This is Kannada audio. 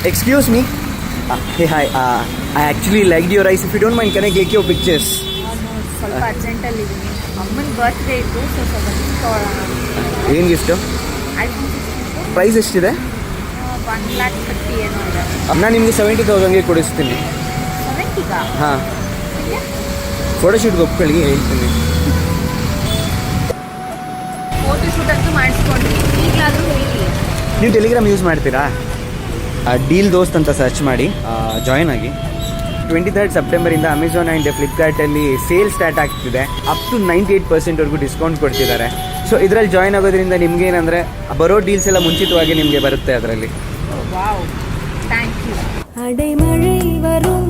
Excuse me. Hey, hi. I actually liked your eyes. If you don't mind, can I take your pictures? ಸ್ವಲ್ಪ ಅರ್ಜೆಂಟಲ್ಲಿದ್ದೀನಿ. ಅಮ್ಮನ ಬರ್ತ್ಡೇ ಇತ್ತು, ಸೊ ಸ್ವಲ್ಪ ಗಿಫ್ಟ್ ತೊಗೊಳ್ಳೋಣ. ಏನು ಗಿಫ್ಟು? ಪ್ರೈಸ್ ಎಷ್ಟಿದೆ? 1,30,000 ಏನೋ ಇದೆ. ನಾನು ನಿಮಗೆ 70,000ಗೆ ಕೊಡಿಸ್ತೀನಿ. 70,000? ಹಾಂ, ಫೋಟೋಶೂಟ್ಗೆ ಒಪ್ಕೊಳ್ಳಿ, ಹೇಳ್ತೀನಿ. ಫೋಟೋಶೂಟ್ ಅಂತೂ ಮಾಡಿಸ್ಕೊಂಡ್ರಿ, ಈಗಲಾದರೂ ಹೇಳಿ. ನೀವು ಟೆಲಿಗ್ರಾಮ್ ಯೂಸ್ ಮಾಡ್ತೀರಾ? ಡೀಲ್ ದೋಸ್ತ್ ಅಂತ ಸರ್ಚ್ ಮಾಡಿ ಜಾಯ್ನ್ ಆಗಿ. 23rd ಸೆಪ್ಟೆಂಬರಿಂದ ಅಮೆಝಾನ್ ಆ್ಯಂಡ್ ಫ್ಲಿಪ್ಕಾರ್ಟಲ್ಲಿ ಸೇಲ್ ಸ್ಟಾರ್ಟ್ ಆಗ್ತಿದೆ. ಅಪ್ ಟು 98% ಡಿಸ್ಕೌಂಟ್ ಕೊಡ್ತಿದ್ದಾರೆ. ಸೊ ಇದರಲ್ಲಿ ಜಾಯ್ನ್ ಆಗೋದ್ರಿಂದ ನಿಮ್ಗೆ ಏನಂದರೆ ಬರೋ ಡೀಲ್ಸ್ ಎಲ್ಲ ಮುಂಚಿತವಾಗಿ ನಿಮಗೆ ಬರುತ್ತೆ ಅದರಲ್ಲಿ. Wow, thank you. அடைமழை வரும்